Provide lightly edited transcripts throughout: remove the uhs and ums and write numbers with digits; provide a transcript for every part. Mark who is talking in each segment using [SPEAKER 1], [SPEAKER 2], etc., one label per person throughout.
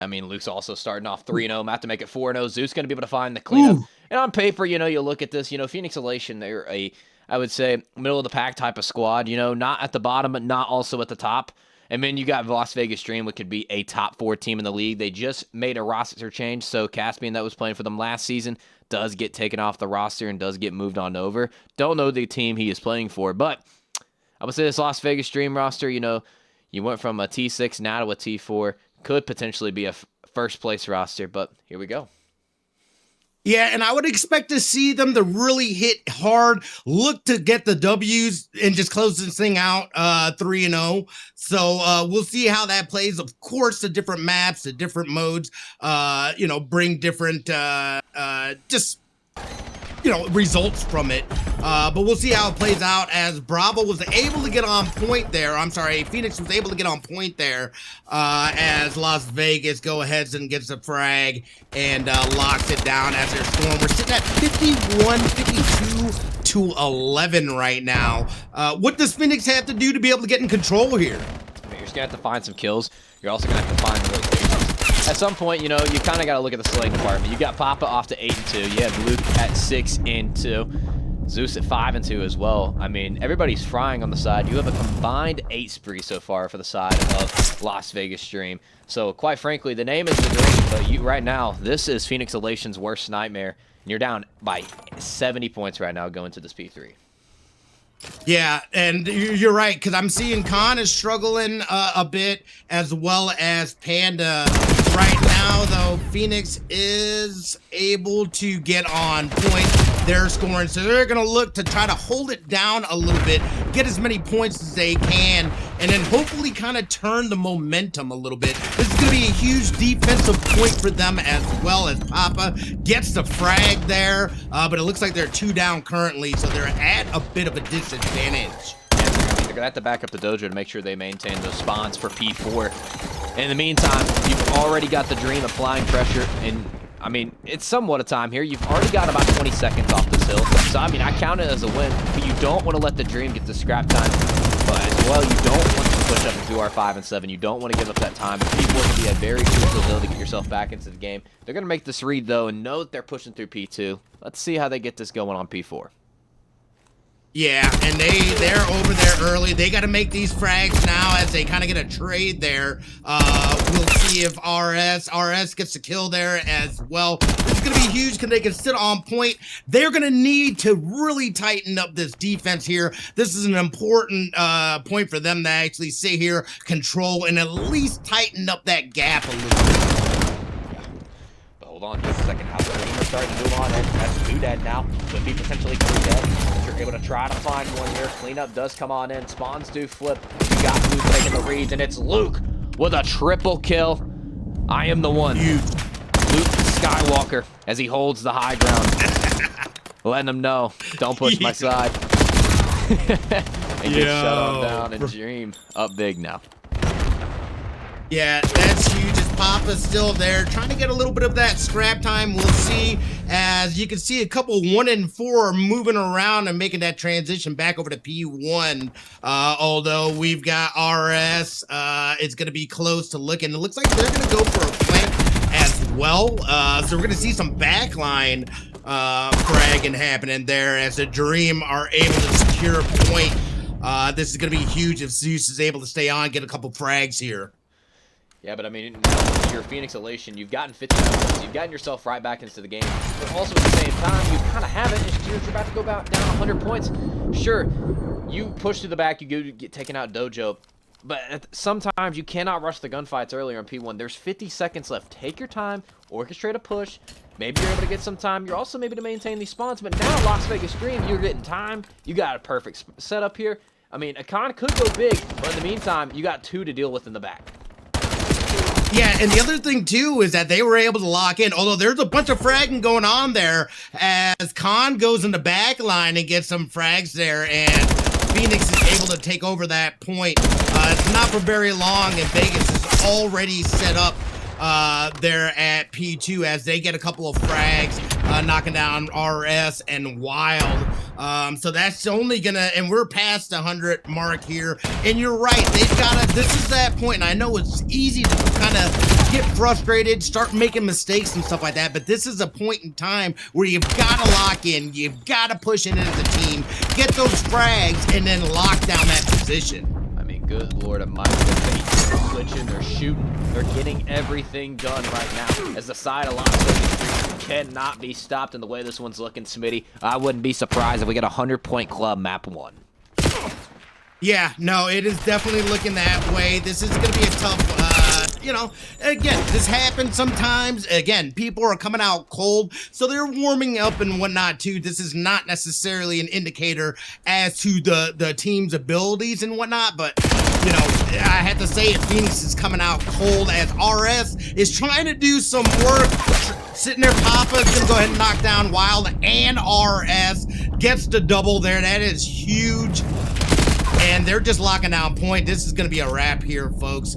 [SPEAKER 1] I mean, Luke's also starting off 3-0. Matt to make it 4-0. Zeus going to be able to find the cleanup. And on paper, you look at this, Phoenix Elation, they're I would say, middle of the pack type of squad, not at the bottom, but not also at the top. And then you got Las Vegas Dream, which could be a top 4 team in the league. They just made a roster change, so Caspian, that was playing for them last season, does get taken off the roster and does get moved on over. Don't know the team he is playing for, but I would say this Las Vegas Dream roster, you went from a T6 now to a T4. Could potentially be a first place roster, but here we go.
[SPEAKER 2] Yeah, and I would expect to see them to really hit hard, look to get the W's and just close this thing out 3-0. So we'll see how that plays. Of course, the different maps, the different modes, bring different results from it. But we'll see how it plays out as Bravo was able to get on point there. I'm sorry, Phoenix was able to get on point there as Las Vegas go ahead and gets a frag and locks it down as their Storm. We're sitting at 51-52-11 right now. What does Phoenix have to do to be able to get in control here?
[SPEAKER 1] I mean, you're just going to have to find some kills. You're also going to have to find rotations. At some point, you kind of got to look at the slaying department. You got Papa off to 8-2. You have Luke at 6-2. Zeus at 5-2 as well. I mean, everybody's frying on the side. You have a combined 8 spree so far for the side of Las Vegas Dream. So, quite frankly, the name is the dream, but right now, this is Phoenix Elation's worst nightmare. And you're down by 70 points right now going to this P3.
[SPEAKER 2] Yeah, and you're right, because I'm seeing Khan is struggling a bit, as well as Panda. Right now, though, Phoenix is able to get on point. They're scoring, so they're going to look to try to hold it down a little bit, get as many points as they can, and then hopefully kind of turn the momentum a little bit. This is going to be a huge defensive point for them, as well as Papa gets the frag there, but it looks like they're 2 down currently, so they're at a bit of a disadvantage.
[SPEAKER 1] They're going to have to back up the dojo to make sure they maintain those spawns for P4. In the meantime, you've already got the Dream applying pressure, and I mean, it's somewhat a time here. You've already got about 20 seconds off this hill. So, I mean, I count it as a win, but you don't want to let the Dream get the scrap time. But as well, you don't want to push up into R5 and 7. You don't want to give up that time. P4 can be a very crucial ability to get yourself back into the game. They're going to make this read, though, and know that they're pushing through P2. Let's see how they get this going on P4.
[SPEAKER 2] Yeah, and they're over there early. They got to make these frags now as they kind of get a trade there. We'll see if RS gets the kill there as well. This is going to be huge because they can sit on point. They're going to need to really tighten up this defense here. This is an important point for them to actually sit here, control, and at least tighten up that gap a little bit.
[SPEAKER 1] Hold on just a second. How the team are starting to move on, and that's Doodad now. Could be potentially Doodad. You're able to try to find one here. Cleanup does come on in. Spawns do flip. You got Luke making the reads, and it's Luke with a triple kill. I am the one. Luke Skywalker as he holds the high ground. Letting him know, don't push my side. And get shut on down and Dream up big now.
[SPEAKER 2] Yeah, that's huge. As Papa's still there, trying to get a little bit of that scrap time. We'll see, as you can see a couple 1 and 4 moving around and making that transition back over to P1. Although we've got RS, it's going to be close to looking. It looks like they're going to go for a plant as well. So we're going to see some backline fragging happening there as the Dream are able to secure a point. This is going to be huge if Zeus is able to stay on, get a couple frags here.
[SPEAKER 1] Yeah, but I mean, now you're Phoenix Elation. You've gotten 59 points. You've gotten yourself right back into the game. But also at the same time, you kind of haven't. You're about to go down 100 points. Sure, you push to the back. You get taken out Dojo. But sometimes you cannot rush the gunfights earlier in P1. There's 50 seconds left. Take your time. Orchestrate a push. Maybe you're able to get some time. You're also able to maintain these spawns. But now Las Vegas Dream, you're getting time. You got a perfect setup here. I mean, Akon could go big. But in the meantime, you got 2 to deal with in the back.
[SPEAKER 2] Yeah, and the other thing, too, is that they were able to lock in, although there's a bunch of fragging going on there, as Khan goes in the back line and gets some frags there, and Phoenix is able to take over that point. It's not for very long, and Vegas is already set up there at P2 as they get a couple of frags, knocking down RS and Wild. So that's only gonna, and we're past the 100 mark here. And you're right, they've got to, this is that point, and I know it's easy to kind of get frustrated, start making mistakes and stuff like that. But this is a point in time where you've got to lock in, you've got to push it into the team, get those frags, and then lock down that position.
[SPEAKER 1] I mean, good Lord Almighty, they're switching, they're shooting, they're getting everything done right now. As the side of Las Vegas cannot be stopped in the way this one's looking, Smitty. I wouldn't be surprised if we get a 100-point club map 1.
[SPEAKER 2] Yeah, no, it is definitely looking that way. This is going to be a tough, you know, again, this happens sometimes. Again, people are coming out cold, so they're warming up and whatnot too. This is not necessarily an indicator as to the team's abilities and whatnot, but, you know, I have to say it, Phoenix is coming out cold as RS is trying to do some work. Sitting there, Papa's going to go ahead and knock down Wild, and RS gets the double there. That is huge. And they're just locking down point. This is going to be a wrap here, folks.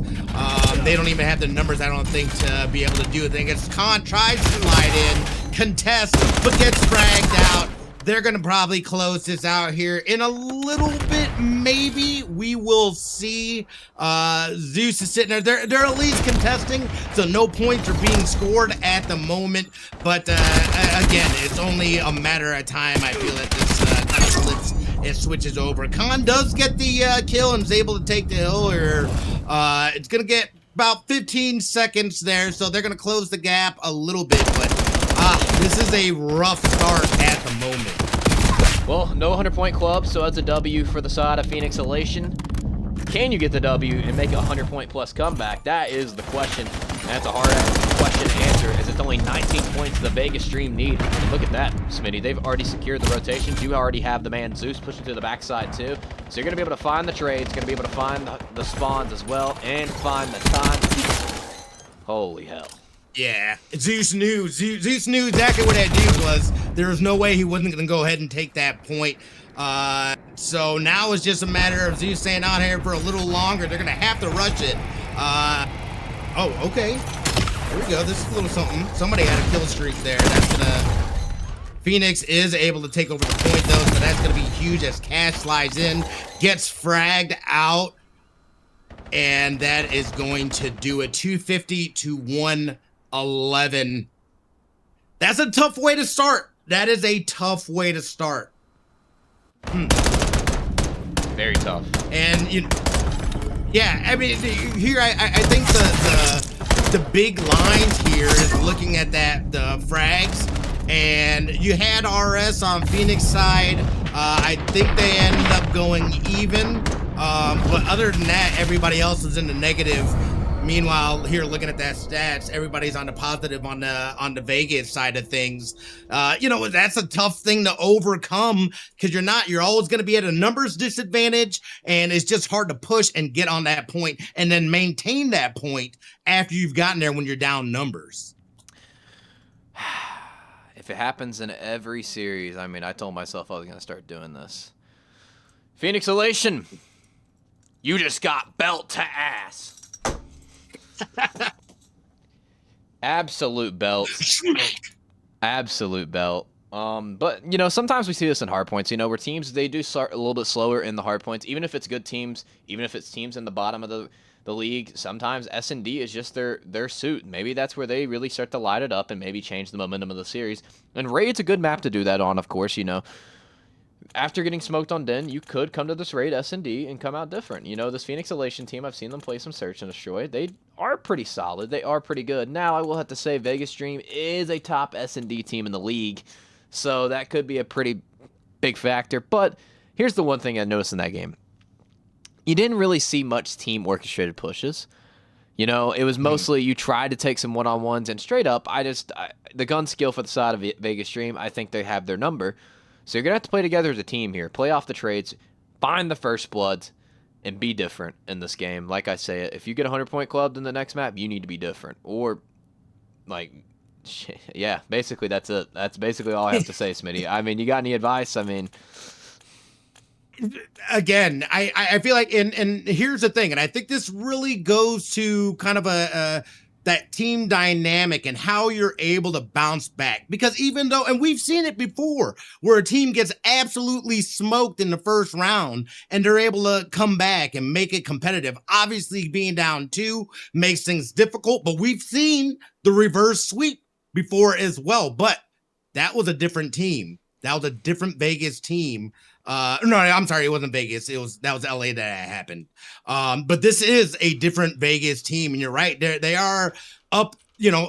[SPEAKER 2] They don't even have the numbers, I don't think, to be able to do a thing. It's Khan tries to slide in, contest, but gets dragged out. They're going to probably close this out here in a little bit, maybe. We will see. Zeus is sitting there. They're at least contesting, so no points are being scored at the moment. But, again, it's only a matter of time, I feel, that this kind of flips. It switches over. Khan does get the kill and is able to take the hill here. It's going to get about 15 seconds there, so they're going to close the gap a little bit, but this is a rough start at the moment.
[SPEAKER 1] Well, no 100-point club, so that's a W for the side of Phoenix Elation. Can you get the W and make a 100-point plus comeback? That is the question. And that's a hard question to answer, as it's only 19 points the Vegas Stream need. And look at that, Smitty. They've already secured the rotations. You already have the man Zeus pushing to the backside, too. So you're going to be able to find the trades, going to be able to find the spawns as well, and find the time. Holy hell.
[SPEAKER 2] Yeah, Zeus knew. Zeus knew exactly what that dude was. There was no way he wasn't going to go ahead and take that point. So now it's just a matter of Zeus staying out here for a little longer. They're going to have to rush it. Oh, okay. Here we go. This is a little something. Somebody had a kill streak there. That's gonna... Phoenix is able to take over the point, though, so that's gonna be huge as Cash slides in, gets fragged out, and that is going to do it. 250 to 111. That's a tough way to start. That is a tough way to start.
[SPEAKER 1] Very tough.
[SPEAKER 2] And you. Yeah, I mean, here I think the big lines here is looking at the frags, and you had RS on Phoenix side. I think they ended up going even, but other than that, everybody else is in the negative. Meanwhile, here looking at that stats, everybody's on the positive on the Vegas side of things. You know, that's a tough thing to overcome because you're always going to be at a numbers disadvantage, and it's just hard to push and get on that point and then maintain that point after you've gotten there when you're down numbers.
[SPEAKER 1] If it happens in every series, I mean, I told myself I was going to start doing this. Phoenix Elation, you just got belt to ass. Absolute belt. Absolute belt. But, you know, sometimes we see this in hard points, you know, where teams, they do start a little bit slower in the hard points, even if it's good teams, even if it's teams in the bottom of the league. Sometimes S&D is just their suit. Maybe that's where they really start to light it up and maybe change the momentum of the series. And Raid's a good map to do that on, of course, you know. After getting smoked on Den, you could come to this raid S&D and come out different. You know, this Phoenix Elation team, I've seen them play some Search and Destroy. They are pretty solid. They are pretty good. Now, I will have to say Vegas Dream is a top S&D team in the league, so that could be a pretty big factor. But here's the one thing I noticed in that game. You didn't really see much team orchestrated pushes. You know, it was mostly you tried to take some one-on-ones, and straight up, the gun skill for the side of Vegas Dream, I think they have their number. So you're going to have to play together as a team here. Play off the trades, find the first bloods, and be different in this game. Like I say, if you get a 100-point club in the next map, you need to be different. Or, like, yeah, basically that's it. That's basically all I have to say, Smitty. I mean, you got any advice? I mean...
[SPEAKER 2] Again, I feel like, and here's the thing, and I think this really goes to kind of that team dynamic and how you're able to bounce back. Because even though, and we've seen it before, where a team gets absolutely smoked in the first round and they're able to come back and make it competitive. Obviously, being down 2 makes things difficult, but we've seen the reverse sweep before as well. But that was a different team. That was a different Vegas team. No, I'm sorry, it wasn't Vegas. That was LA that happened. But this is a different Vegas team, and you're right. They are up,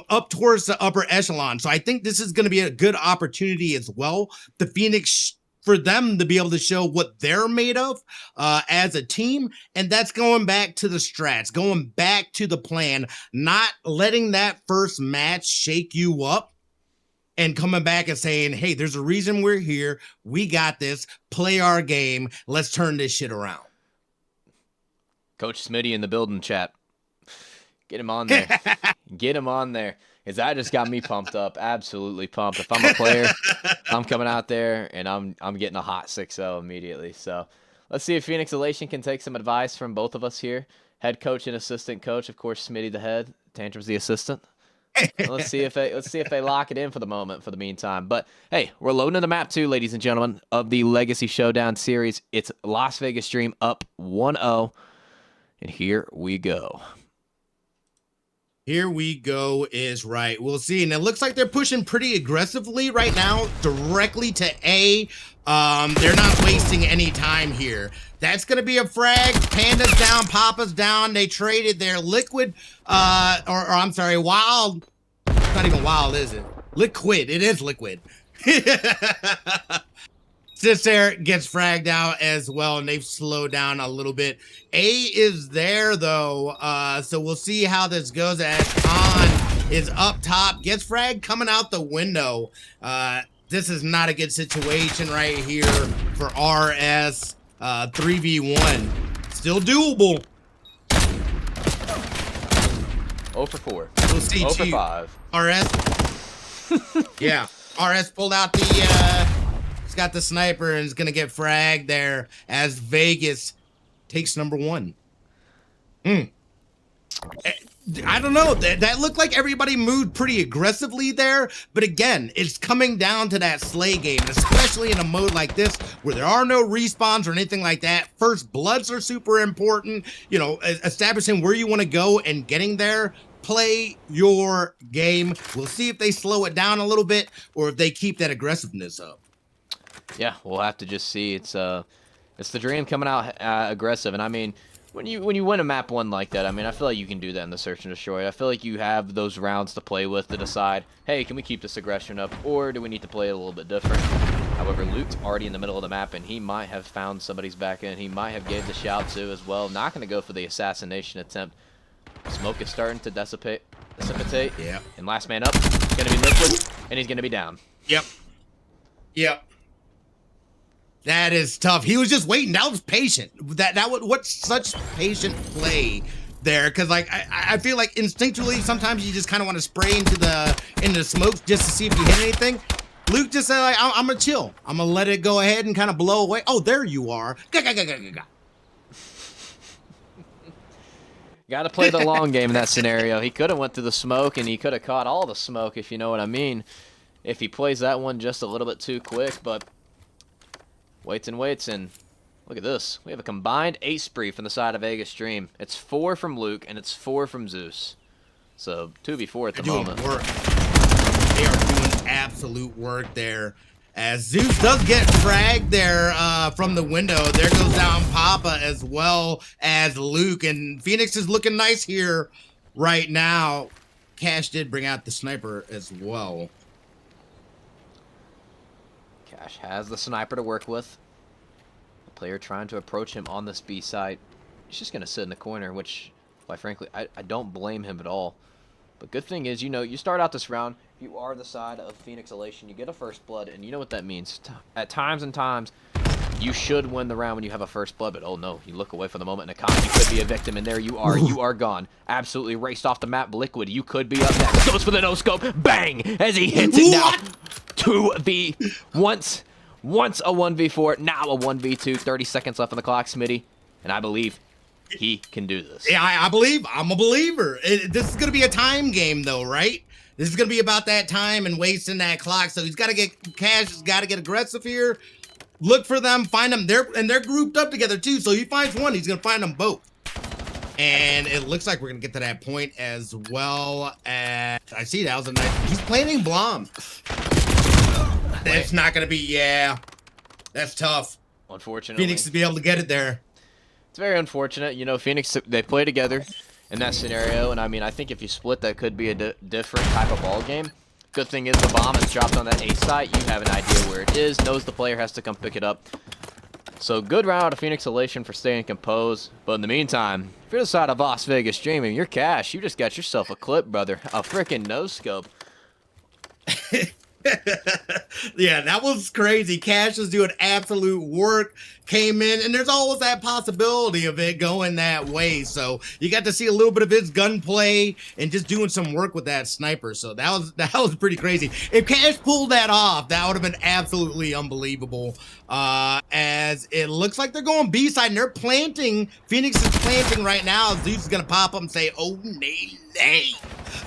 [SPEAKER 2] up towards the upper echelon. So I think this is going to be a good opportunity as well. The Phoenix, for them to be able to show what they're made of as a team, and that's going back to the strats, going back to the plan, not letting that first match shake you up. And coming back and saying, hey, there's a reason we're here. We got this. Play our game. Let's turn this shit around.
[SPEAKER 1] Coach Smitty in the building chat. Get him on there. Get him on there. Because that just got me pumped up. Absolutely pumped. If I'm a player, I'm coming out there and I'm getting a hot 6-0 immediately. So let's see if Phoenix Elation can take some advice from both of us here. Head coach and assistant coach. Of course, Smitty the head. Tantrim's the assistant. Let's see if they lock it in for the moment, for the meantime. But hey, we're loading the map too, ladies and gentlemen, of the Legacy Showdown series. It's Las Vegas Stream up 1-0, and here we go.
[SPEAKER 2] Here we go is right. We'll see. And it looks like they're pushing pretty aggressively right now, directly to A. They're not wasting any time here. That's going to be a frag. Panda's down. Papa's down. They traded their Liquid, or I'm sorry, Wild. It's not even Wild, is it? Liquid. It is Liquid. Sits there, gets fragged out as well, and they've slowed down a little bit. A is there, though, so we'll see how this goes as Khan is up top, gets fragged coming out the window. This is not a good situation right here for RS. 3v1. Still doable.
[SPEAKER 1] 0 for 4.
[SPEAKER 2] We'll see
[SPEAKER 1] 0 for 5.
[SPEAKER 2] RS. Yeah. RS pulled out the he's got the sniper and is gonna get fragged there as Vegas takes number 1. I don't know. That looked like everybody moved pretty aggressively there. But again, it's coming down to that slay game, especially in a mode like this where there are no respawns or anything like that. First bloods are super important. Establishing where you want to go and getting there. Play your game. We'll see if they slow it down a little bit or if they keep that aggressiveness up.
[SPEAKER 1] Yeah, we'll have to just see. It's the dream coming out aggressive, and I mean, when you win a map 1 like that, I mean, I feel like you can do that in the Search and Destroy. I feel like you have those rounds to play with to decide, hey, can we keep this aggression up, or do we need to play it a little bit different? However, Luke's already in the middle of the map, and he might have found somebody's back end. He might have gave the shout to as well. Not going to go for the assassination attempt. Smoke is starting to dissipate.
[SPEAKER 2] Yeah.
[SPEAKER 1] And last man up, going to be Liquid, and he's going to be down.
[SPEAKER 2] Yep. That is tough. He was just waiting. That was patient. What's such patient play there? Because like I feel like instinctually sometimes you just kind of want to spray into the smoke just to see if you hit anything. Luke just said like, I'm gonna chill. I'm gonna let it go ahead and kind of blow away. Oh, there you are.
[SPEAKER 1] Got to play the long game in that scenario. He could have went to the smoke, and he could have caught all the smoke, if you know what I mean, if he plays that one just a little bit too quick, but waits and look at this. We have a combined ace spree from the side of Vegas Stream. It's 4 from Luke, and it's 4 from Zeus. So 2v4 at the moment.
[SPEAKER 2] Work. They are doing absolute work there. As Zeus does get fragged there from the window. There goes down Papa as well as Luke. And Phoenix is looking nice here right now. Cash did bring out the sniper as well.
[SPEAKER 1] Cash has the sniper to work with. The player trying to approach him on this B site. He's just going to sit in the corner, which, quite frankly, I don't blame him at all. But good thing is, you start out this round, you are the side of Phoenix Elation, you get a first blood, and you know what that means. At times and times, you should win the round when you have a first blood, but oh no, you look away for the moment, and a you could be a victim, and there you are gone. Absolutely raced off the map, Liquid, you could be up next. Goes for the no-scope, bang, as he hits it now. 2v, once a 1v4, now a 1v2, 30 seconds left on the clock, Smitty, and I believe he can do this.
[SPEAKER 2] Yeah, I believe. I'm a believer. This is going to be a time game, though, right? This is going to be about that time and wasting that clock. So he's got to get Cash. Has got to get aggressive here. Look for them. Find them. They're grouped up together too. So he finds one. He's going to find them both. And it looks like we're going to get to that point as well. As I see that was a nice. He's planting Blom. That's not going to be. Yeah, that's tough.
[SPEAKER 1] Unfortunately,
[SPEAKER 2] Phoenix to be able to get it there.
[SPEAKER 1] It's very unfortunate. You know, Phoenix, they play together in that scenario, and I mean, I think if you split, that could be a different type of ball game. Good thing is the bomb is dropped on that A site. You have an idea where it is, knows the player has to come pick it up. So good round out of Phoenix Elation for staying composed. But in the meantime, if you're the side of Las Vegas streaming, you're Cash. You just got yourself a clip, brother. A freaking no-scope.
[SPEAKER 2] Yeah, that was crazy. Cash was doing absolute work, came in, and there's always that possibility of it going that way. So you got to see a little bit of his gunplay and just doing some work with that sniper. So that was pretty crazy. If Cash pulled that off, that would have been absolutely unbelievable. As it looks like they're going B side and they're planting. Phoenix is planting right now. Zeus is gonna pop up and say, "Oh, nay,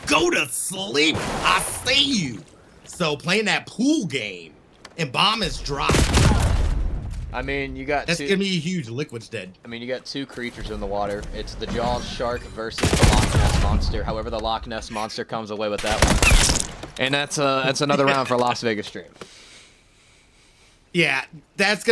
[SPEAKER 2] go to sleep. I see you." So playing that pool game and bomb is dropped.
[SPEAKER 1] I mean, you got
[SPEAKER 2] that's gonna be huge. Liquid's dead.
[SPEAKER 1] I mean, you got two creatures in the water. It's the Jaws shark versus the Loch Ness monster. However, the Loch Ness monster comes away with that one, and that's another round for Las Vegas stream.
[SPEAKER 2] Yeah, this is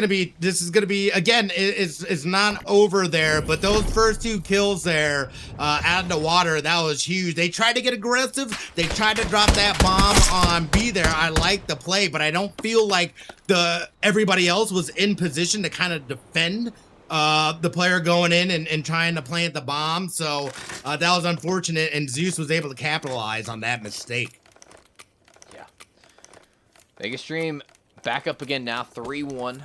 [SPEAKER 2] gonna be again. It's not over there, but those first two kills there out of the water, that was huge. They tried to get aggressive. They tried to drop that bomb on B there. I like the play, but I don't feel like everybody else was in position to kind of defend the player going in and trying to plant the bomb. So that was unfortunate, and Zeus was able to capitalize on that mistake.
[SPEAKER 1] Yeah, Vegas stream. Back up again now, 3-1.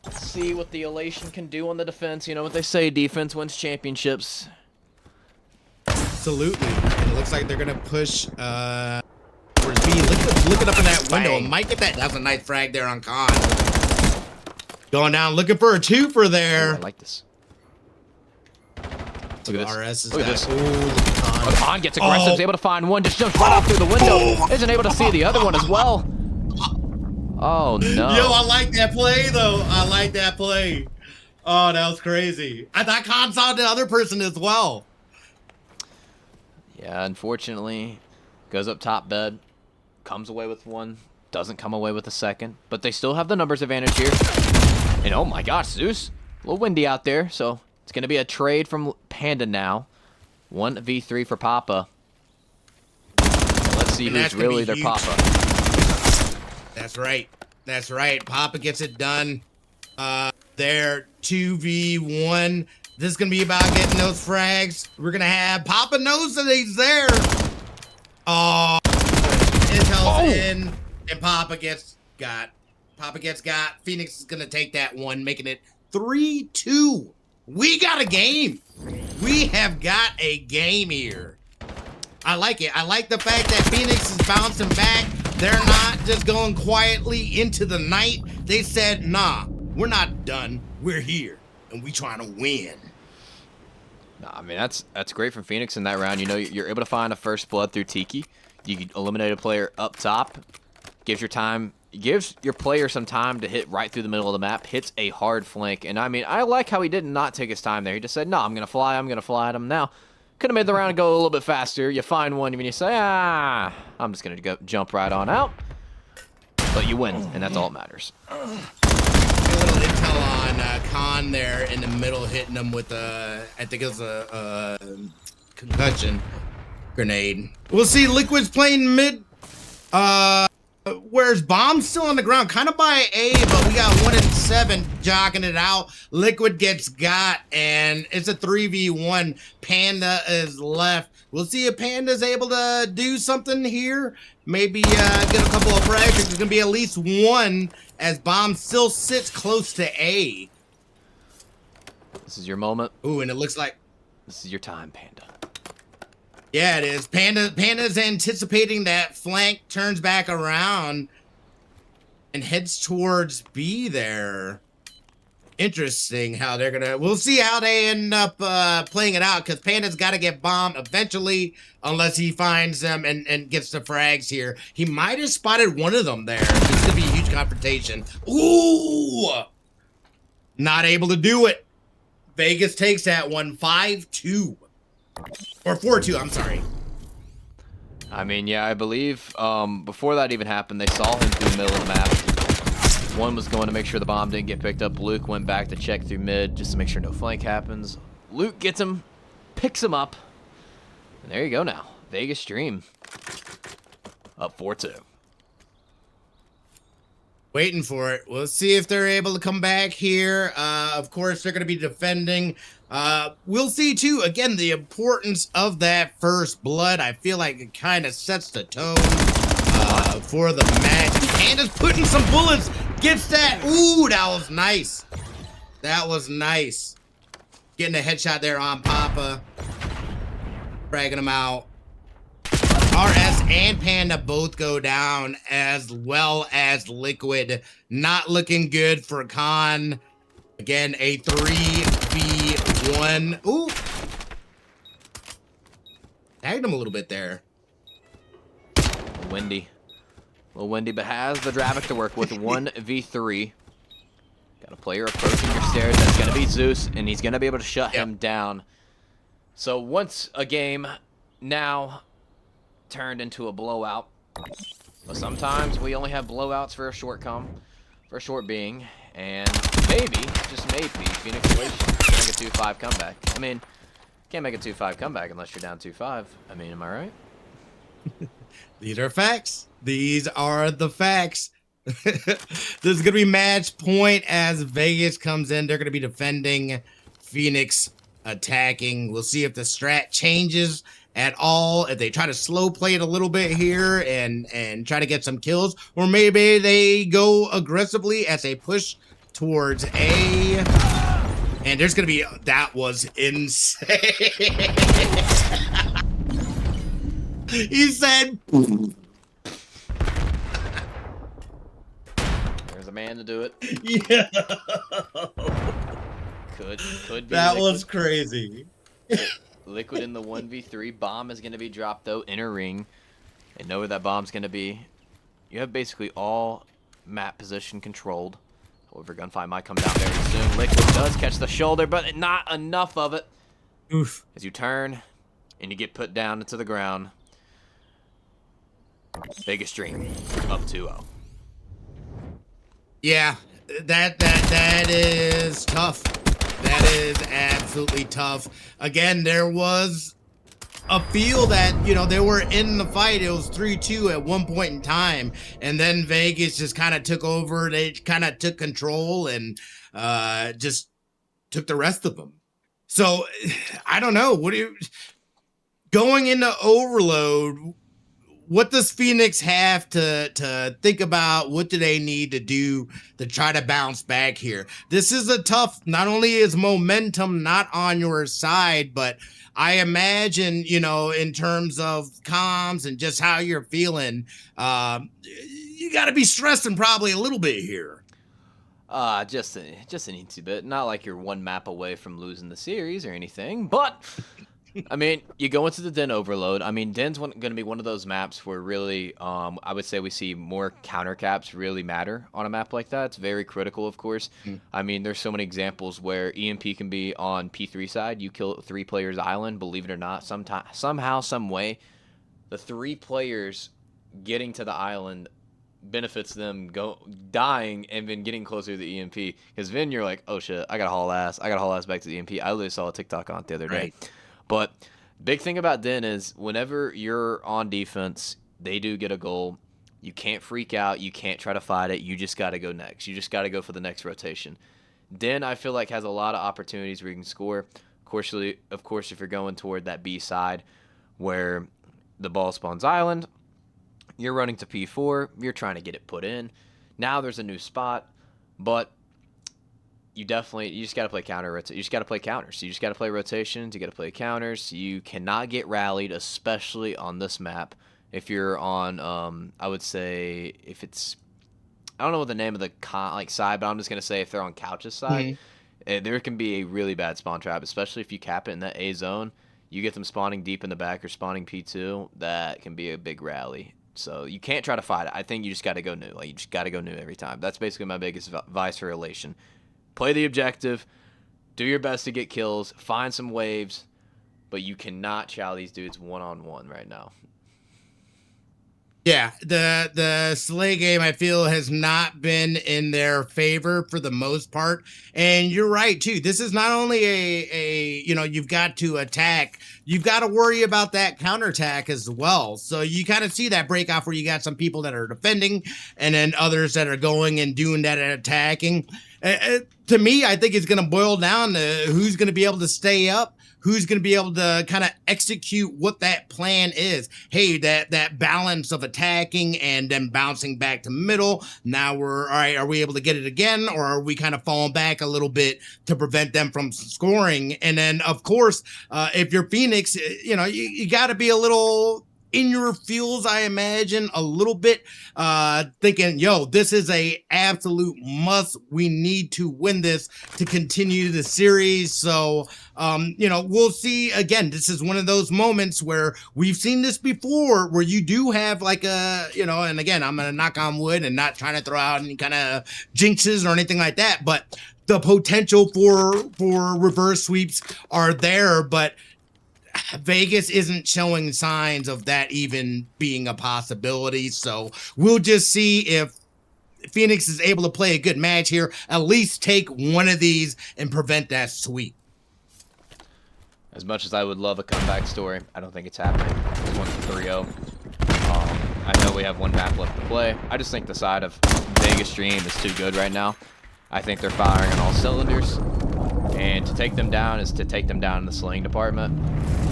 [SPEAKER 1] Let's see what the Elation can do on the defense. You know what they say, defense wins championships.
[SPEAKER 2] Absolutely. And it looks like they're going to push towards B. Look it up in that window. Might get that. That was a nice frag there on Khan. Going down, looking for a twofer there.
[SPEAKER 1] Ooh, I like this.
[SPEAKER 2] Look at this.
[SPEAKER 1] Look at this.
[SPEAKER 2] Ooh, look at Khan.
[SPEAKER 1] Khan gets aggressive, is able to find one, just jumps right off through the window. Isn't able to see the other one as well. Oh, no.
[SPEAKER 2] Yo, I like that play, though. I like that play. Oh, that was crazy. I thought Khan saw the other person as well.
[SPEAKER 1] Yeah, unfortunately, goes up top bed, comes away with one, doesn't come away with a second, but they still have the numbers advantage here. And oh my gosh, Zeus, a little windy out there, so it's going to be a trade from Panda now. 1v3 for Papa. Let's see who's really their Papa.
[SPEAKER 2] That's right. That's right. Papa gets it done. There, 2v1. This is going to be about getting those frags. We're going to have Papa knows that he's there. Oh, intel's in, and Papa gets got. Papa gets got. Phoenix is going to take that one, making it 3-2. We got a game. We have got a game here. I like it. I like the fact that Phoenix is bouncing back. They're not just going quietly into the night. They said, nah, we're not done. We're here, and we trying to win.
[SPEAKER 1] Nah, I mean, that's great from Phoenix in that round. You know, you're able to find a first blood through Tiki. You can eliminate a player up top. Gives your player some time to hit right through the middle of the map. Hits a hard flank. And, I mean, I like how he did not take his time there. He just said, no, I'm going to fly at him now. Could have made the round go a little bit faster. You find one, and you say, I'm just going to go jump right on out. But you win, and that's all that matters.
[SPEAKER 2] A little intel on Khan there in the middle, hitting him with I think it was a concussion grenade. We'll see Liquid's playing mid. Where's Bomb still on the ground? Kind of by A, but we got 1 and 7 jogging it out. Liquid gets got, and it's a 3v1. Panda is left. We'll see if Panda's able to do something here. Maybe get a couple of frags. There's going to be at least one as Bomb still sits close to A.
[SPEAKER 1] This is your moment.
[SPEAKER 2] Ooh, and it looks like...
[SPEAKER 1] This is your time, Panda.
[SPEAKER 2] Yeah, it is. Panda's anticipating that flank, turns back around, and heads towards B there. Interesting how they're gonna. We'll see how they end up playing it out, because Panda's got to get bombed eventually, unless he finds them and gets the frags here. He might have spotted one of them there. This could be a huge confrontation. Ooh, not able to do it. Vegas takes that one 5-2 or 4-2. I'm sorry.
[SPEAKER 1] I mean, yeah, I believe before that even happened, they saw him through the middle of the map. One was going to make sure the bomb didn't get picked up. Luke went back to check through mid just to make sure no flank happens. Luke gets him, picks him up, and there you go now. Vegas Dream up 4-2.
[SPEAKER 2] Waiting for it. We'll see if they're able to come back here. Of course, they're going to be defending. We'll see, too, again, the importance of that first blood. I feel like it kind of sets the tone for the match. Panda's putting some bullets. Gets that. Ooh, that was nice. That was nice. Getting a headshot there on Papa. Fragging him out. RS and Panda both go down, as well as Liquid. Not looking good for Khan. Again, a 3v1. Ooh. Tagged him a little bit there.
[SPEAKER 1] Windy. A little windy, but has the Dravik to work with. 1v3. Got a player approaching your stairs. That's going to be Zeus, and he's going to be able to shut him down. So once a game now turned into a blowout. But sometimes we only have blowouts for a short being. And maybe, just maybe, Phoenix Elation can make a 2-5 comeback. I mean, can't make a 2-5 comeback unless you're down 2-5. I mean, am I right?
[SPEAKER 2] These are facts. These are the facts. This is going to be match point as Vegas comes in. They're going to be defending, Phoenix attacking. We'll see if the strat changes at all, if they try to slow play it a little bit here and try to get some kills, or maybe they go aggressively as they push towards A. And there's going to be, that was insane. He said,
[SPEAKER 1] there's a man to do it.
[SPEAKER 2] Yeah.
[SPEAKER 1] Could be.
[SPEAKER 2] That
[SPEAKER 1] Liquid.
[SPEAKER 2] was crazy.
[SPEAKER 1] Liquid in the 1v3. Bomb is going to be dropped, though, inner ring. And know where that bomb's going to be. You have basically all map position controlled. However, gunfight might come down very soon. Liquid does catch the shoulder, but not enough of it.
[SPEAKER 2] Oof.
[SPEAKER 1] As you turn and you get put down into the ground. Vegas Dream up 2-0.
[SPEAKER 2] Yeah, that is tough. That is absolutely tough. Again, there was a feel that, you know, they were in the fight. It was 3-2 at one point in time, and then Vegas just kind of took over. They kind of took control and just took the rest of them. So I don't know. Going into Overload, what does Phoenix have to think about? What do they need to do to try to bounce back here? This is a tough, not only is momentum not on your side, but I imagine, you know, in terms of comms and just how you're feeling, you got to be stressing probably a little bit here.
[SPEAKER 1] Just an easy bit. Not like you're one map away from losing the series or anything, but I mean, you go into the Den Overload. I mean, Den's going to be one of those maps where really, I would say we see more counter caps really matter on a map like that. It's very critical, of course. I mean, there's so many examples where EMP can be on P3 side. You kill 3 players island, believe it or not. Somehow, some way, the 3 players getting to the island benefits them dying and then getting closer to the EMP. Because then you're like, oh shit, I got to haul ass. I got to haul ass back to the EMP. I literally saw a TikTok on it the other day.
[SPEAKER 2] Right.
[SPEAKER 1] But big thing about Den is whenever you're on defense, they do get a goal. You can't freak out. You can't try to fight it. You just got to go next. You just got to go for the next rotation. Den, I feel like, has a lot of opportunities where you can score. Of course, if you're going toward that B side where the ball spawns island, you're running to P4. You're trying to get it put in. Now there's a new spot, but you just got to play counter. You just got to play counters. You just got to play rotations. You got to play counters. You cannot get rallied, especially on this map. If you're on, I would say, if it's I don't know what the name of the side, but I'm just gonna say if they're on Couch's side, there can be a really bad spawn trap, especially if you cap it in that A zone. You get them spawning deep in the back or spawning P2, that can be a big rally. So you can't try to fight it. I think you just got to go new. Like, you just got to go new every time. That's basically my biggest advice for Elation. Play the objective, do your best to get kills, find some waves, but you cannot chow these dudes one-on-one right now.
[SPEAKER 2] Yeah, the Slay game, I feel, has not been in their favor for the most part. And you're right, too. This is not only a you've got to attack, you've got to worry about that counterattack as well. So you kind of see that break off where you got some people that are defending and then others that are going and doing that and attacking. To me, I think it's going to boil down to who's going to be able to stay up, who's going to be able to kind of execute what that plan is. Hey, that balance of attacking and then bouncing back to middle. Now we're, all right, are we able to get it again? Or are we kind of falling back a little bit to prevent them from scoring? And then, of course, if you're Phoenix, you got to be a little in your feels, I imagine, a little bit, thinking, yo, this is a absolute must. We need to win this to continue the series. So, we'll see. Again, this is one of those moments where we've seen this before, where you do have like and again, I'm going to knock on wood and not trying to throw out any kind of jinxes or anything like that, but the potential for reverse sweeps are there, but Vegas isn't showing signs of that even being a possibility. So we'll just see if Phoenix is able to play a good match here, at least take one of these and prevent that sweep.
[SPEAKER 1] As much as I would love a comeback story, I don't think it's happening. It's 1-3-0. I know we have one map left to play. I just think the side of Vegas Dream is too good right now. I think they're firing on all cylinders. And to take them down is to take them down in the slaying department.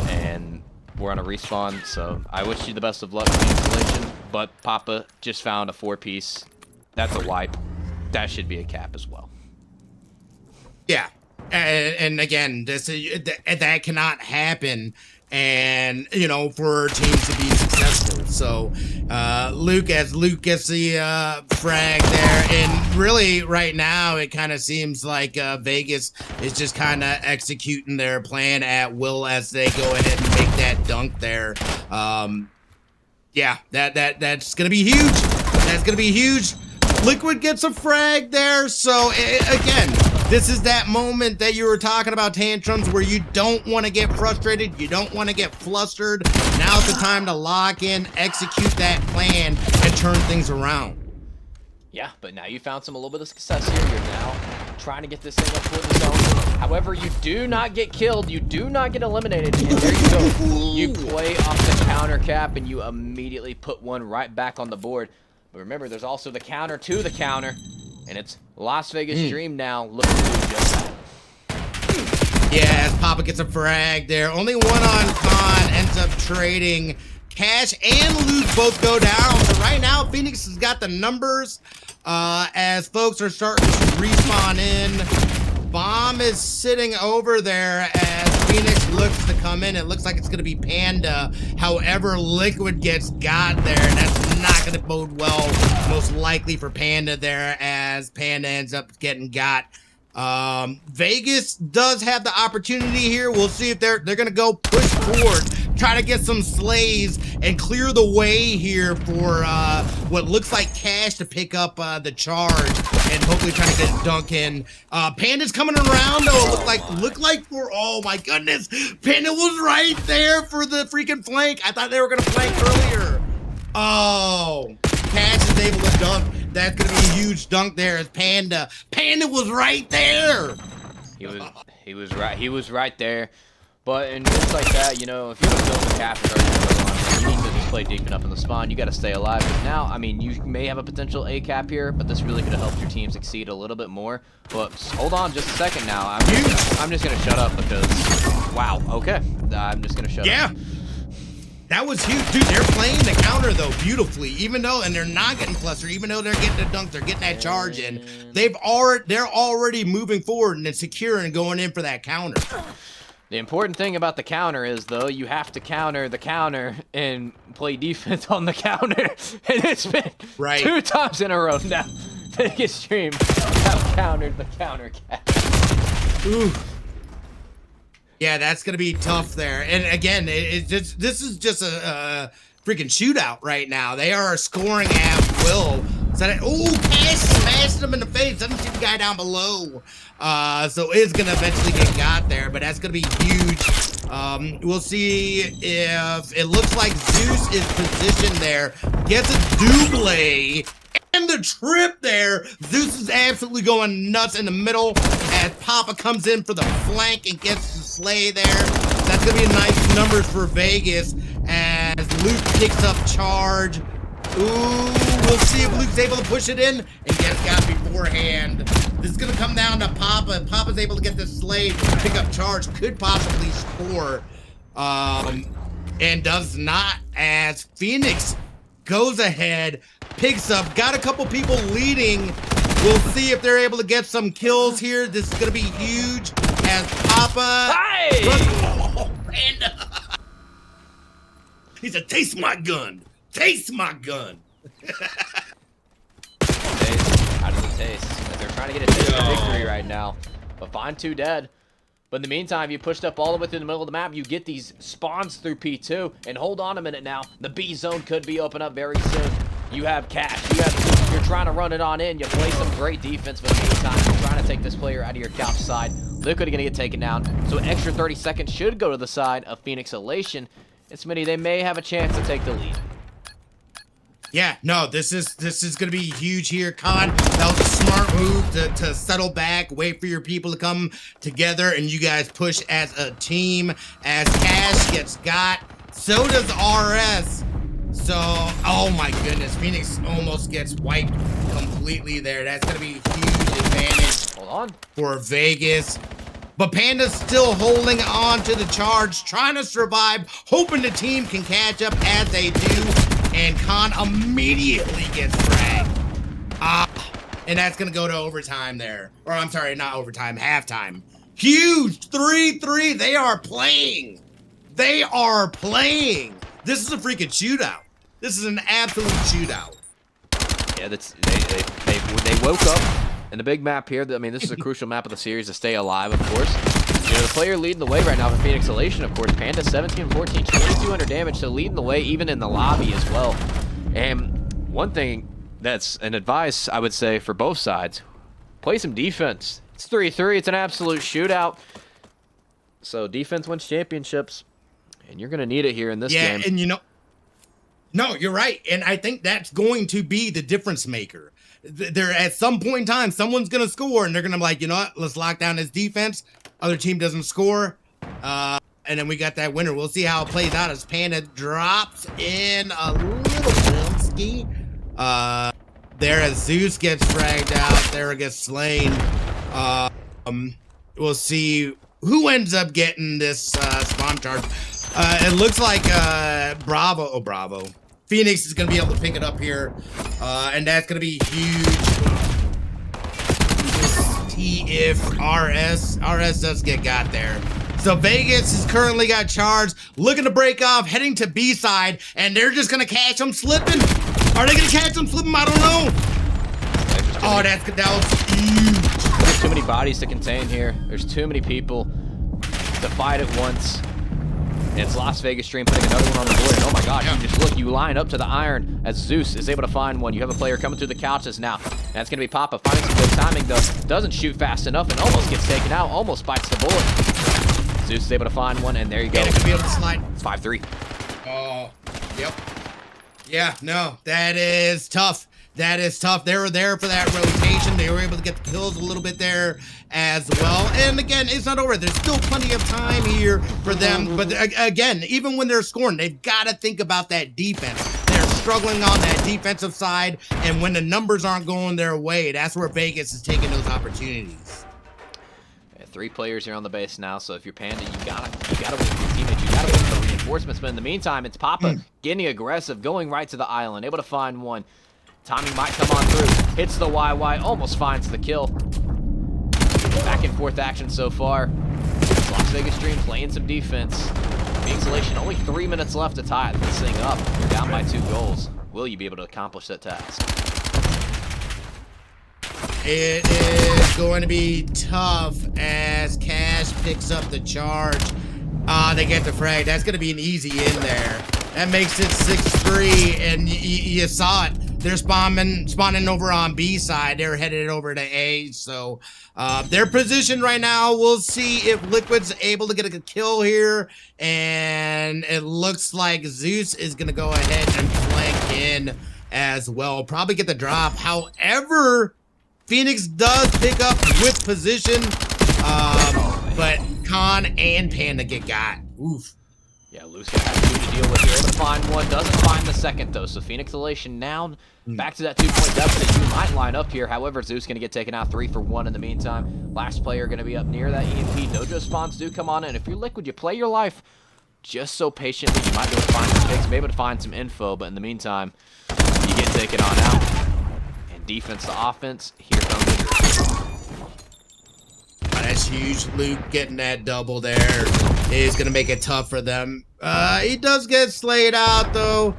[SPEAKER 1] And we're on a respawn, so I wish you the best of luck in installation. But Papa just found a 4-piece. That's a wipe. That should be a cap as well.
[SPEAKER 2] Yeah. And again, that cannot happen. And, for teams to be successful. So, Luke gets the frag there. And really, right now, it kind of seems like Vegas is just kind of executing their plan at will as they go ahead and make that dunk there. Yeah, that's going to be huge. That's going to be huge. Liquid gets a frag there. So, again, this is that moment that you were talking about, Tantrums, where you don't want to get frustrated. You don't want to get flustered. Now's the time to lock in, execute that plan, and turn things around.
[SPEAKER 1] Yeah, but now you found a little bit of success here. You're now trying to get this thing up toward the zone. However, you do not get killed. You do not get eliminated. And there you go. You play off the counter cap, and you immediately put one right back on the board. But remember, there's also the counter to the counter. And it's Las Vegas Dream now looking to do just that.
[SPEAKER 2] Yeah, as Papa gets a frag there. Only one on Con, ends up trading. Cash and Luke both go down. So right now, Phoenix has got the numbers as folks are starting to respawn in. Bomb is sitting over there as Phoenix looks to come in. It looks like it's going to be Panda. However, Liquid gets got there, and that's not going to bode well, most likely for Panda there, as Panda ends up getting got. Vegas does have the opportunity here. We'll see if they're going to go push forward, try to get some slays and clear the way here for what looks like Cash to pick up the charge and hopefully try to get dunk in. Panda's coming around though. Look like for, oh my goodness, Panda was right there for the freaking flank. I thought they were going to flank earlier. Oh, Cash is able to dunk. That's going to be a huge dunk there as Panda was right there.
[SPEAKER 1] He was right. He was right there. But in moves like that, if you have a build the cap and you need to just play deep enough in the spawn. You got to stay alive. But now, I mean, you may have a potential A cap here, but this really could have helped your team succeed a little bit more. But hold on just a second now. I'm just going to shut up because, wow, okay. I'm just going to shut up.
[SPEAKER 2] Yeah. That was huge. Dude, they're playing the counter, though, beautifully. And they're not getting flustered, even though they're getting the dunk, they're getting that charge in. They're already moving forward and secure and going in for that counter.
[SPEAKER 1] The important thing about the counter is, though, you have to counter the counter and play defense on the counter. And it's been 2 times in a row now. Biggest stream countered the counter catch.
[SPEAKER 2] Ooh. Yeah, that's gonna be tough there. And again, this is just a freaking shootout right now. They are scoring at will. Cash smashed him in the face. Doesn't see the guy down below. So it's gonna eventually get got there, but that's gonna be huge. We'll see if it looks like Zeus is positioned there. Gets a double. And the trip there. Zeus is absolutely going nuts in the middle as Papa comes in for the flank and gets the slay there. That's going to be nice numbers for Vegas as Luke picks up charge. Ooh, we'll see if Luke's able to push it in and gets got beforehand. This is going to come down to Papa. Papa's able to get the slay, pick up charge, could possibly score. And does not as Phoenix goes ahead, picks up, got a couple people leading. We'll see if they're able to get some kills here. This is going to be huge as Papa.
[SPEAKER 1] Hey!
[SPEAKER 2] Oh, Panda. He said, taste my gun. Taste my gun.
[SPEAKER 1] How does it taste? They're trying to get a taste of victory right now. But find 2 dead. But in the meantime, you pushed up all the way through the middle of the map. You get these spawns through P2. And hold on a minute now. The B zone could be open up very soon. You have cash. You're trying to run it on in. You play some great defense, but in the meantime, you're trying to take this player out of your couch side. Liquid are going to get taken down. So an extra 30 seconds should go to the side of Phoenix Elation. And Smitty, they may have a chance to take the lead.
[SPEAKER 2] Yeah, no, this is gonna be huge here, Con. That was a smart move to settle back, wait for your people to come together, and you guys push as a team. As Cash gets got, so does RS. So, oh my goodness, Phoenix almost gets wiped completely there. That's gonna be a huge advantage.
[SPEAKER 1] Hold on.
[SPEAKER 2] For Vegas. But Panda's still holding on to the charge, trying to survive, hoping the team can catch up as they do. And Khan immediately gets fragged. And that's going to go to overtime there. Or I'm sorry, not overtime, halftime. Huge 3-3. They are playing. They are playing. This is a freaking shootout. This is an absolute shootout.
[SPEAKER 1] Yeah, they woke up in the big map here. I mean, this is a crucial map of the series to stay alive, of course. You know, the player leading the way right now for Phoenix Elation, of course. Panda 17-14, 2200 damage, so leading the way even in the lobby as well. And one thing that's an advice, I would say, for both sides, play some defense. It's 3-3. It's an absolute shootout. So defense wins championships, and you're going to need it here in this game.
[SPEAKER 2] Yeah, and you know, no, you're right. And I think that's going to be the difference maker. There, at some point in time, someone's going to score, and they're going to be like, you know what, let's lock down this defense. Other team doesn't score, and then we got that winner. We'll see how it plays out as Panda drops in a little ski. There as Zeus gets fragged out, there gets slain. We'll see who ends up getting this spawn charge. It looks like Bravo. Phoenix is going to be able to pick it up here, and that's going to be huge. If RS does get got there. So Vegas has currently got charged, looking to break off, heading to B side, and they're just gonna catch them slipping. Are they gonna catch them slipping? I don't know. Oh, that was huge.
[SPEAKER 1] There's too many bodies to contain here. There's too many people to fight at once. And it's Las Vegas Stream putting another one on the board. And oh my gosh, you just look, you line up to the iron as Zeus is able to find one. You have a player coming through the couches now. And that's going to be Papa finding some good timing though. Doesn't shoot fast enough and almost gets taken out. Almost bites the bullet. Zeus is able to find one, and there you go.
[SPEAKER 2] And it could be able to slide.
[SPEAKER 1] It's 5-3.
[SPEAKER 2] Oh, yep. Yeah, no, that is tough. That is tough. They were there for that rotation. They were able to get the kills a little bit there as well. And again, it's not over. There's still plenty of time here for them. But again, even when they're scoring, they've got to think about that defense. They're struggling on that defensive side. And when the numbers aren't going their way, that's where Vegas is taking those opportunities.
[SPEAKER 1] 3 players here on the base now, so if you're Panda, you gotta win your teammates. You gotta win for reinforcements. But in the meantime, it's Papa getting aggressive, going right to the island, able to find one. Timing might come on through. Hits the YY, almost finds the kill. Back and forth action so far. Las Vegas Dream playing some defense. Phoenix Elation, only 3 minutes left to tie this thing up. You're down by 2 goals. Will you be able to accomplish that task?
[SPEAKER 2] it is going to be tough as Cash picks up the charge. They get the frag. That's going to be an easy in there. That makes it 6-3, and you saw it. They're spawning over on B side. They're headed over to A, so their position right now, we'll see if Liquid's able to get a kill here, and it looks like Zeus is going to go ahead and flank in as well. Probably get the drop. However, Phoenix does pick up with position, but Khan and Panda get got. Oof.
[SPEAKER 1] Yeah, Luce gonna have two to deal with here. Able to find one, doesn't find the second though. So Phoenix Elation now back to that 2-point deficit. You might line up here. However, Zeus gonna get taken out 3 for 1 in the meantime. Last player gonna be up near that EMP. Dojo spawns do come on in. If you're Liquid, you play your life just so patiently. You might be able to find some picks, be able to find some info, but in the meantime, you get taken on out. And defense to offense, here comes the Dream.
[SPEAKER 2] That's huge. Luke getting that double there is going to make it tough for them. He does get slayed out, though.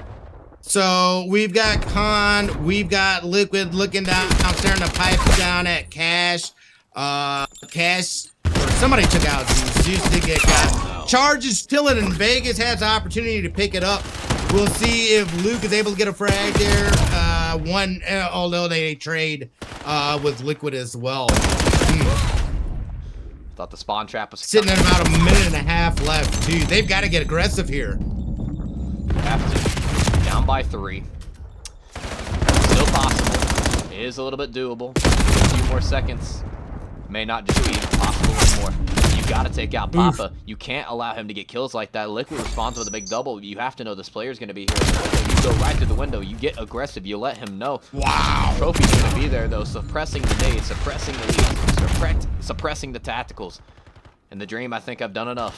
[SPEAKER 2] So we've got Khan. We've got Liquid looking down, staring the pipe down at Cash. Cash, or somebody took out Zeus. Zeus did get got. Charge is still in, and Vegas has the opportunity to pick it up. We'll see if Luke is able to get a frag there. Although they trade with Liquid as well.
[SPEAKER 1] Thought the spawn trap was
[SPEAKER 2] sitting at about a minute and a half left, too. They've got to get aggressive here.
[SPEAKER 1] Have to. Down by 3. Still possible. It is a little bit doable. A few more seconds. May not just be possible anymore. You got to take out Papa. Oof. You can't allow him to get kills like that. Liquid responds with a big double. You have to know this player's going to be here. You go right to the window. You get aggressive. You let him know.
[SPEAKER 2] Wow.
[SPEAKER 1] Trophy's going to be there, though. Suppressing the nades, suppressing the leads, suppressing the tacticals. In the Dream, I think I've done enough.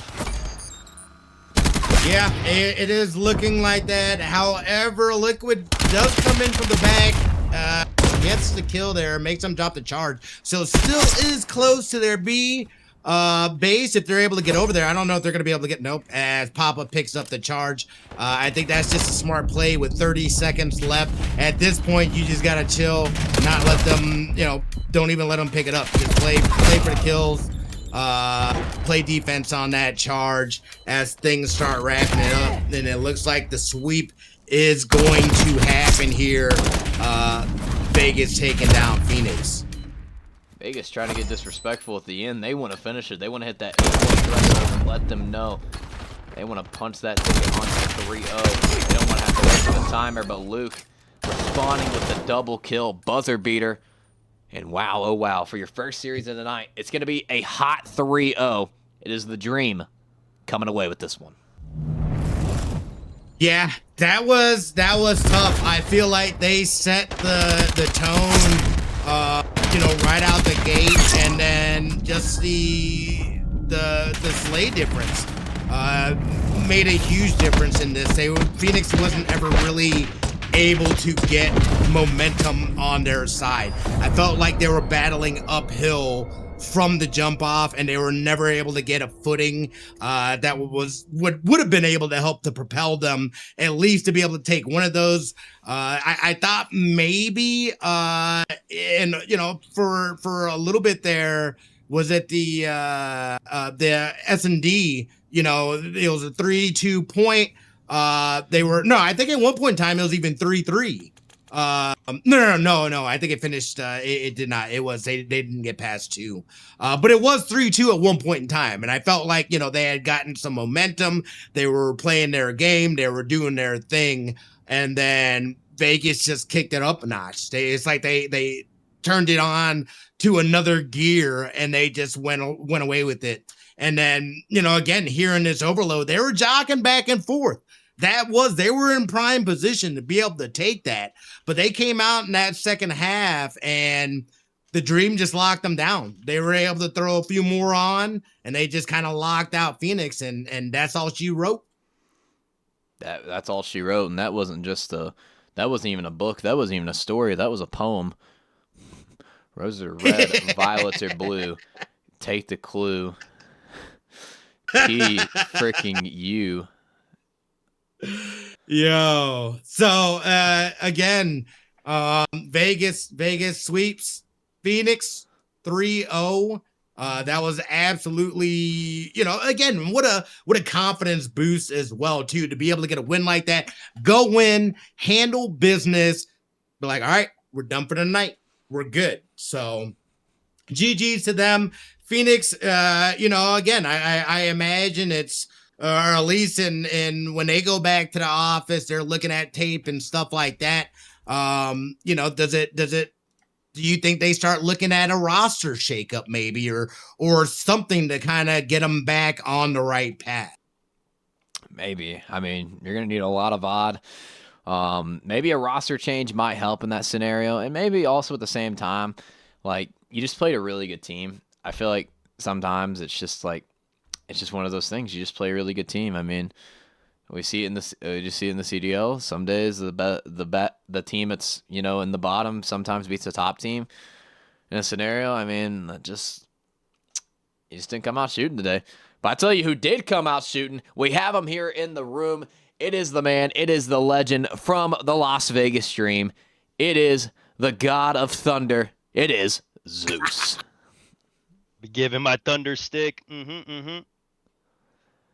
[SPEAKER 2] Yeah, it is looking like that. However, Liquid does come in from the back. Gets the kill there, makes them drop the charge. So still is close to their B base if they're able to get over there. I don't know if they're going to be able to get, nope, as Papa picks up the charge. I think that's just a smart play with 30 seconds left. At this point, you just got to chill, not let them, don't even let them pick it up. Just play for the kills. Play defense on that charge as things start wrapping it up. And it looks like the sweep is going to happen here. Vegas taking down Phoenix.
[SPEAKER 1] Vegas trying to get disrespectful at the end. They want to finish it. They want to hit that 8-point threshold and let them know. They want to punch that ticket on to 3-0. They don't want to have to wait for the timer, but Luke responding with the double kill buzzer beater. And wow, oh wow, for your first series of the night, it's going to be a hot 3-0. It is the Dream coming away with this one.
[SPEAKER 2] Yeah, that was tough. I feel like they set the tone, right out the gate, and then just the slay difference made a huge difference in this. Phoenix wasn't ever really able to get momentum on their side. I felt like they were battling uphill from the jump off, and they were never able to get a footing that would have been able to help to propel them at least to be able to take one of those. I thought maybe for a little bit there was at the S&D, it was a 3-2 point. I think at one point in time it was even 3-3. No. I think it finished. It did not. It was they didn't get past 2. But it was 3-2 at one point in time, and I felt like they had gotten some momentum. They were playing their game. They were doing their thing, and then Vegas just kicked it up a notch. It's like they turned it on to another gear, and they just went away with it. And then again here in this overload, they were jogging back and forth. They were in prime position to be able to take that, but they came out in that second half and the Dream just locked them down. They were able to throw a few more on, and they just kind of locked out Phoenix, and that's all she wrote.
[SPEAKER 1] That's all she wrote, and that wasn't even a book. That wasn't even a story. That was a poem. Roses are red, violets are blue. Take the clue. P freaking you.
[SPEAKER 2] Yo, so again, Vegas sweeps. Phoenix 3-0. That was absolutely, again, what a confidence boost as well, too, to be able to get a win like that. Go win, handle business, be like, all right, we're done for the night. We're good. So GG's to them. Phoenix, again, I imagine it's, or at least in when they go back to the office, they're looking at tape and stuff like that. Do you think they start looking at a roster shakeup maybe, or something to kind of get them back on the right path?
[SPEAKER 1] Maybe. I mean, you're going to need a lot of odd. Maybe a roster change might help in that scenario, and maybe also at the same time, like, you just played a really good team. I feel like sometimes it's just one of those things. You just play a really good team. I mean, we see it in the CDL. Some days the team that's in the bottom sometimes beats the top team. In a scenario, I mean, you just didn't come out shooting today. But I tell you who did come out shooting. We have him here in the room. It is the man. It is the legend from the Las Vegas stream. It is the God of Thunder. It is Zeus.
[SPEAKER 3] Be giving my thunder stick.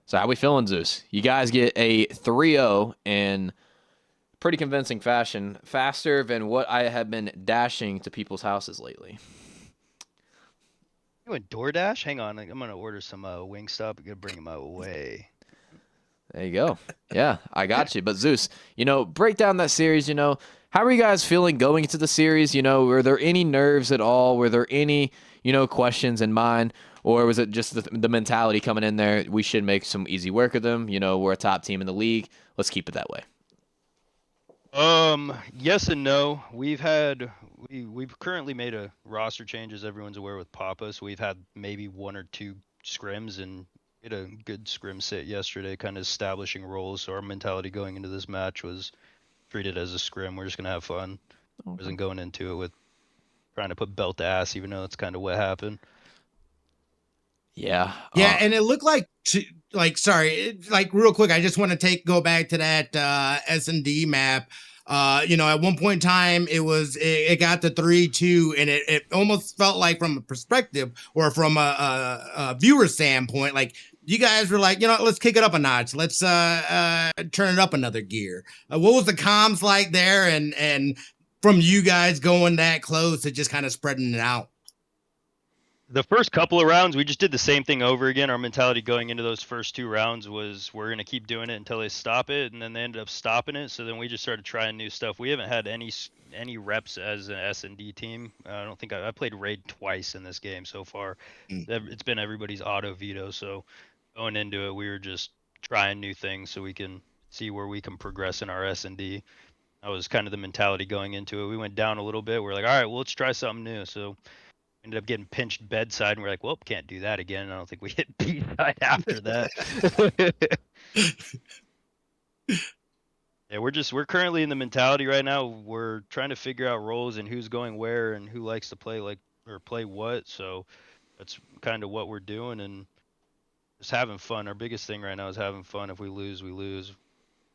[SPEAKER 1] So how we feeling, Zeus? You guys get a 3-0 in pretty convincing fashion, faster than what I have been dashing to people's houses lately.
[SPEAKER 3] You went DoorDash? Hang on, I'm gonna order some Wingstop. I'm gonna bring them my way.
[SPEAKER 1] There you go. Yeah, I got you. But Zeus, break down that series. How are you guys feeling going into the series? Were there any nerves at all? Were there any, questions in mind? Or was it just the mentality coming in there? We should make some easy work of them. We're a top team in the league. Let's keep it that way.
[SPEAKER 3] Yes and no. We've currently made a roster change, as everyone's aware, with Papa. So we've had maybe 1 or 2 scrims, and we had a good scrim sit yesterday, kind of establishing roles. So our mentality going into this match was treat it as a scrim. We're just gonna have fun. Okay. Wasn't going into it with trying to put belt to ass, even though that's kind of what happened.
[SPEAKER 1] Yeah.
[SPEAKER 2] And it looked like real quick, I just want to go back to that S&D map. At one point in time, it got to 3-2, and it almost felt like, from a perspective or from a viewer standpoint, like you guys were like, let's kick it up a notch. Let's turn it up another gear. What was the comms like there, and from you guys going that close to just kind of spreading it out?
[SPEAKER 3] The first couple of rounds, we just did the same thing over again. Our mentality going into those first 2 rounds was we're going to keep doing it until they stop it, and then they ended up stopping it. So then we just started trying new stuff. We haven't had any reps as an S&D team. I don't think I played Raid twice in this game so far. It's been everybody's auto veto. So going into it, we were just trying new things so we can see where we can progress in our S&D. That was kind of the mentality going into it. We went down a little bit. We're like, all right, well, let's try something new. So ended up getting pinched bedside, and we're like, well, can't do that again. I don't think we hit B-side after that. Yeah, we're currently in the mentality right now. We're trying to figure out roles and who's going where and who likes to play play what. So that's kind of what we're doing, and just having fun. Our biggest thing right now is having fun. If we lose, we lose.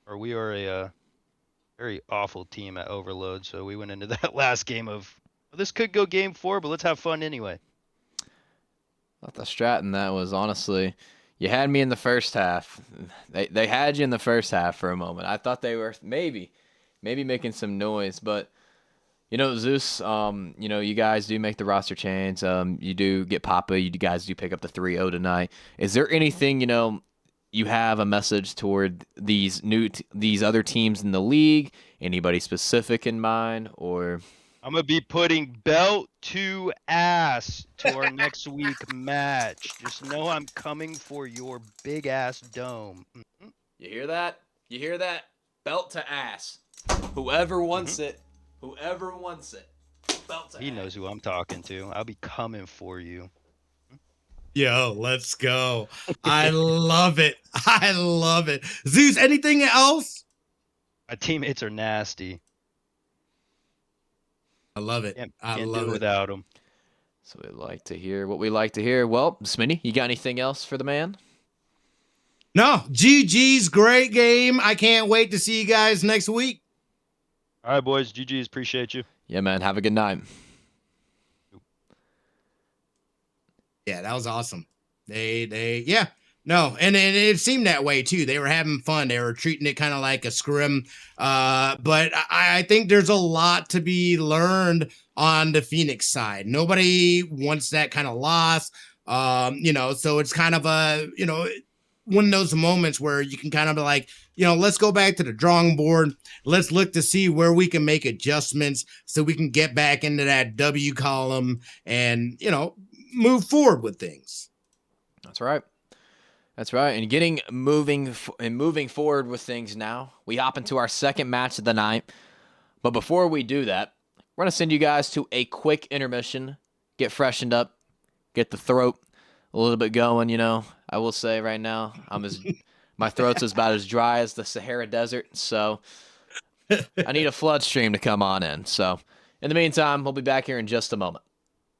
[SPEAKER 3] Or we are a very awful team at Overload. So we went into that last game of, well, this could go game 4, but let's have fun anyway.
[SPEAKER 1] Thought the strat in that was, honestly, you had me in the first half. They had you in the first half for a moment. I thought they were maybe making some noise, but Zeus, you guys do make the roster change. You do get Papa. You guys do pick up the 3-0 tonight. Is there anything you have a message toward these other teams in the league? Anybody specific in mind, or?
[SPEAKER 3] I'm going to be putting belt to ass to our next week match. Just know I'm coming for your big ass dome. Mm-hmm.
[SPEAKER 1] You hear that? You hear that? Belt to ass. Whoever wants it. Whoever wants it. Belt to ass.
[SPEAKER 3] He knows who I'm talking to. I'll be coming for you.
[SPEAKER 2] Yo, let's go. I love it. I love it. Zeus, anything else?
[SPEAKER 3] My teammates are nasty.
[SPEAKER 2] I love it.
[SPEAKER 3] Can't do it without them.
[SPEAKER 1] So we like to hear what we like to hear. Well, Smitty, you got anything else for the man?
[SPEAKER 2] No, GG's, great game. I can't wait to see you guys next week.
[SPEAKER 3] All right, boys. GG's. Appreciate you.
[SPEAKER 1] Yeah, man. Have a good night.
[SPEAKER 2] Yeah, that was awesome. Yeah. No, and it seemed that way too. They were having fun. They were treating it kind of like a scrim. But I think there's a lot to be learned on the Phoenix side. Nobody wants that kind of loss. So it's kind of one of those moments where you can kind of be like, let's go back to the drawing board. Let's look to see where we can make adjustments so we can get back into that W column and, move forward with things.
[SPEAKER 1] That's right. That's right. And moving forward with things now, we hop into our second match of the night. But before we do that, we're going to send you guys to a quick intermission, get freshened up, get the throat a little bit going, I will say right now, my throat's about as dry as the Sahara Desert, so I need a flood stream to come on in. So in the meantime, we'll be back here in just a moment.